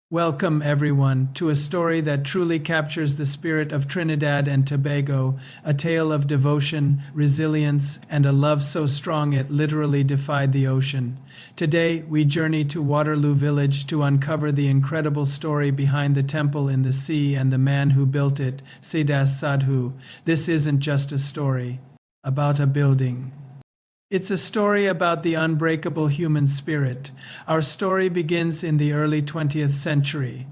Welcome, everyone, to a story that truly captures the spirit of Trinidad and Tobago, a tale of devotion, resilience, and a love so strong it literally defied the ocean. Today, we journey to Waterloo Village to uncover the incredible story behind the temple in the sea and the man who built it, Siewdas Sadhoo. This isn't just a story about a building. It's a story about the unbreakable human spirit. Our story begins in the early 20th century.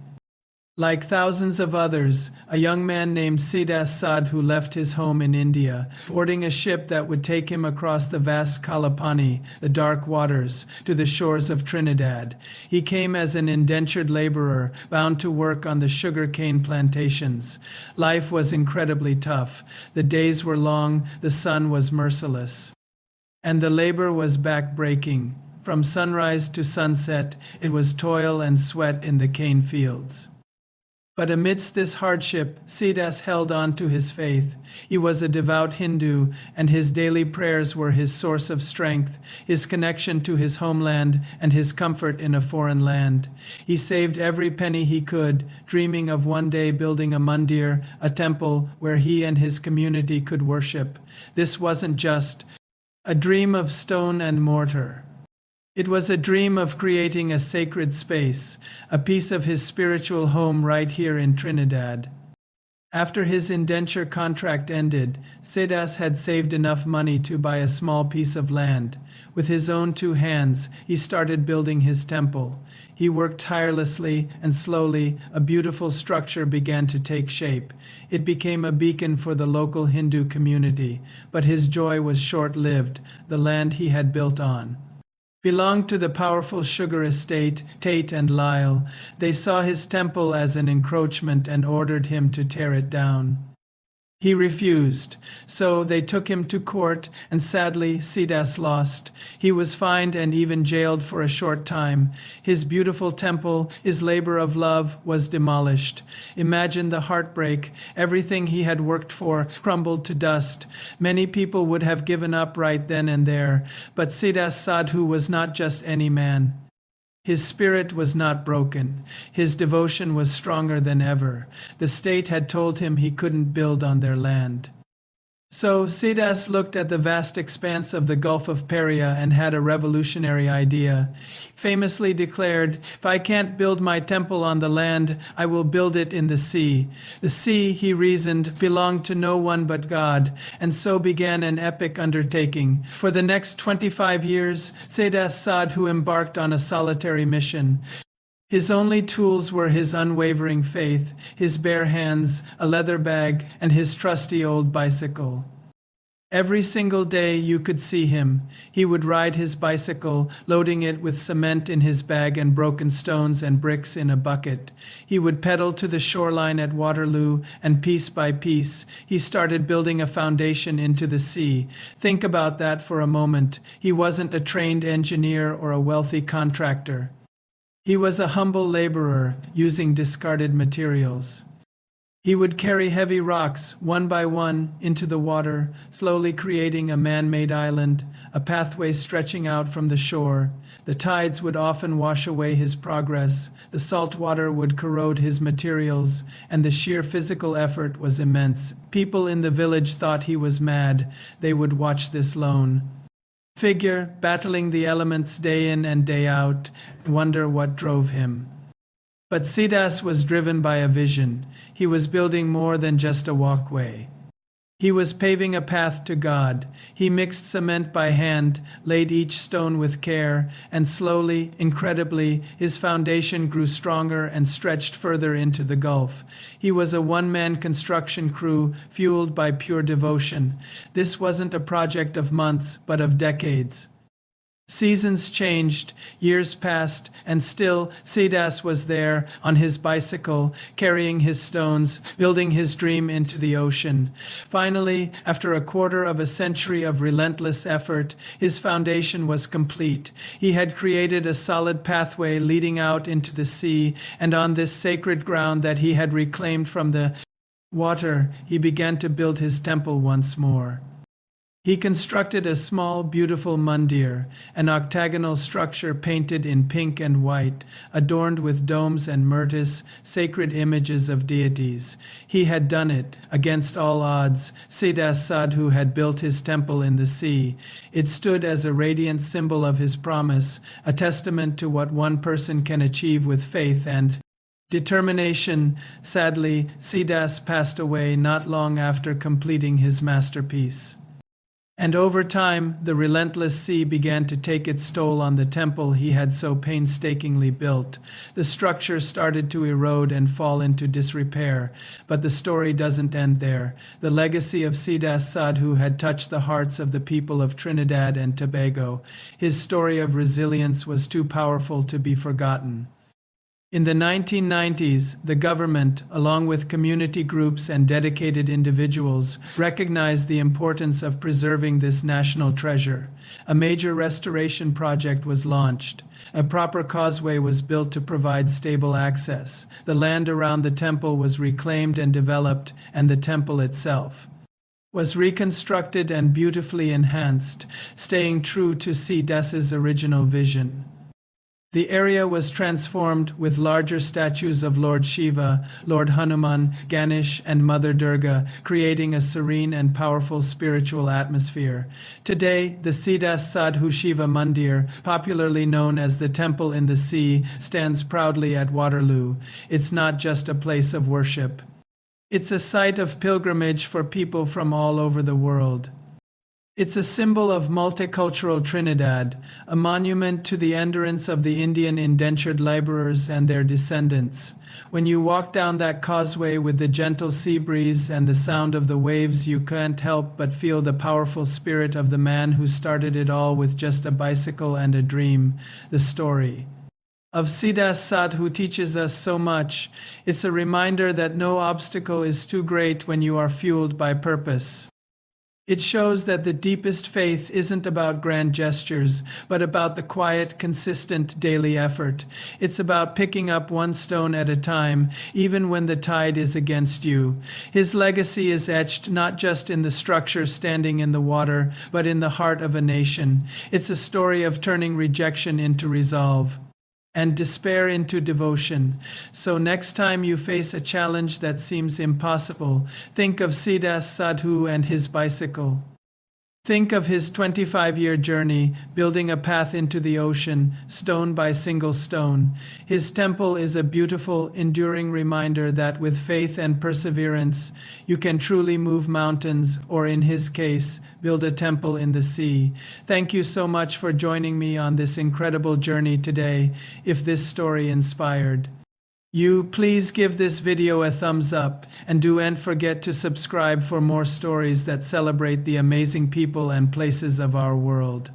Like thousands of others, a young man named Siewdas Sadhoo left his home in India, boarding a ship that would take him across the vast Kalapani, the dark waters, to the shores of Trinidad. He came as an indentured laborer, bound to work on the sugarcane plantations. Life was incredibly tough. The days were long, the sun was merciless. And the labor was back-breaking. From sunrise to sunset, it was toil and sweat in the cane fields. But amidst this hardship, Siewdas held on to his faith. He was a devout Hindu, and his daily prayers were his source of strength, his connection to his homeland, and his comfort in a foreign land. He saved every penny he could, dreaming of one day building a mandir, a temple where he and his community could worship. This wasn't just a dream of stone and mortar. It was a dream of creating a sacred space, a piece of his spiritual home right here in Trinidad. After his indenture contract ended, Siewdas had saved enough money to buy a small piece of land. With his own two hands, he started building his temple. He worked tirelessly, and slowly, a beautiful structure began to take shape. It became a beacon for the local Hindu community, but his joy was short-lived. The land he had built on belonged to the powerful sugar estate, Tate and Lyle. They saw his temple as an encroachment and ordered him to tear it down. He refused, so they took him to court, and sadly, Siewdas lost. He was fined and even jailed for a short time. His beautiful temple, his labor of love, was demolished. Imagine the heartbreak. Everything he had worked for crumbled to dust. Many people would have given up right then and there, but Siewdas Sadhoo was not just any man. His spirit was not broken. His devotion was stronger than ever. The state had told him he couldn't build on their land. So Siewdas looked at the vast expanse of the Gulf of Paria and had a revolutionary idea. He famously declared, "If I can't build my temple on the land, I will build it in the sea." The sea, he reasoned, belonged to no one but God, and so began an epic undertaking. For the next 25 years, Siewdas Sadhoo embarked on a solitary mission. His only tools were his unwavering faith, his bare hands, a leather bag, and his trusty old bicycle. Every single day you could see him. He would ride his bicycle, loading it with cement in his bag and broken stones and bricks in a bucket. He would pedal to the shoreline at Waterloo, and piece by piece, he started building a foundation into the sea. Think about that for a moment. He wasn't a trained engineer or a wealthy contractor. He was a humble laborer, using discarded materials. He would carry heavy rocks, one by one, into the water, slowly creating a man-made island, a pathway stretching out from the shore. The tides would often wash away his progress, the salt water would corrode his materials, and the sheer physical effort was immense. People in the village thought he was mad. They would watch this lone figure, battling the elements day in and day out, and wonder what drove him. But Siewdas was driven by a vision. He was building more than just a walkway. He was paving a path to God. He mixed cement by hand, laid each stone with care, and slowly, incredibly, his foundation grew stronger and stretched further into the gulf. He was a one-man construction crew, fueled by pure devotion. This wasn't a project of months, but of decades. Seasons changed, years passed, and still Siewdas was there on his bicycle, carrying his stones, building his dream into the ocean. Finally, after a quarter of a century of relentless effort, his foundation was complete. He had created a solid pathway leading out into the sea, and on this sacred ground that he had reclaimed from the water, he began to build his temple once more. He constructed a small, beautiful mandir, an octagonal structure painted in pink and white, adorned with domes and myrtis, sacred images of deities. He had done it, against all odds. Siewdas Sadhoo had built his temple in the sea. It stood as a radiant symbol of his promise, a testament to what one person can achieve with faith and determination. Sadly, Siewdas passed away not long after completing his masterpiece. And over time, the relentless sea began to take its toll on the temple he had so painstakingly built. The structure started to erode and fall into disrepair. But the story doesn't end there. The legacy of Siewdas Sadhoo had touched the hearts of the people of Trinidad and Tobago. His story of resilience was too powerful to be forgotten. In the 1990s, the government, along with community groups and dedicated individuals, recognized the importance of preserving this national treasure. A major restoration project was launched. A proper causeway was built to provide stable access. The land around the temple was reclaimed and developed, and the temple itself was reconstructed and beautifully enhanced, staying true to Siewdas's original vision. The area was transformed with larger statues of Lord Shiva, Lord Hanuman, Ganesh, and Mother Durga, creating a serene and powerful spiritual atmosphere. Today, the Siewdas Sadhoo Shiva Mandir, popularly known as the Temple in the Sea, stands proudly at Waterloo. It's not just a place of worship. It's a site of pilgrimage for people from all over the world. It's a symbol of multicultural Trinidad, a monument to the endurance of the Indian indentured labourers and their descendants. When you walk down that causeway with the gentle sea breeze and the sound of the waves, you can't help but feel the powerful spirit of the man who started it all with just a bicycle and a dream. The story of Siewdas Sadhoo teaches us so much. It's a reminder that no obstacle is too great when you are fueled by purpose. It shows that the deepest faith isn't about grand gestures, but about the quiet, consistent daily effort. It's about picking up one stone at a time, even when the tide is against you. His legacy is etched not just in the structure standing in the water, but in the heart of a nation. It's a story of turning rejection into resolve and despair into devotion. So next time you face a challenge that seems impossible, think of Siewdas Sadhoo and his bicycle. Think of his 25-year journey, building a path into the ocean, stone by single stone. His temple is a beautiful, enduring reminder that with faith and perseverance, you can truly move mountains, or in his case, build a temple in the sea. Thank you so much for joining me on this incredible journey today. If this story inspired you, please give this video a thumbs up, and don't forget to subscribe for more stories that celebrate the amazing people and places of our world.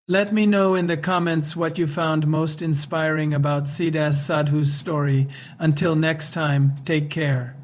Let me know in the comments what you found most inspiring about Siewdas Sadhoo's story. Until next time, take care.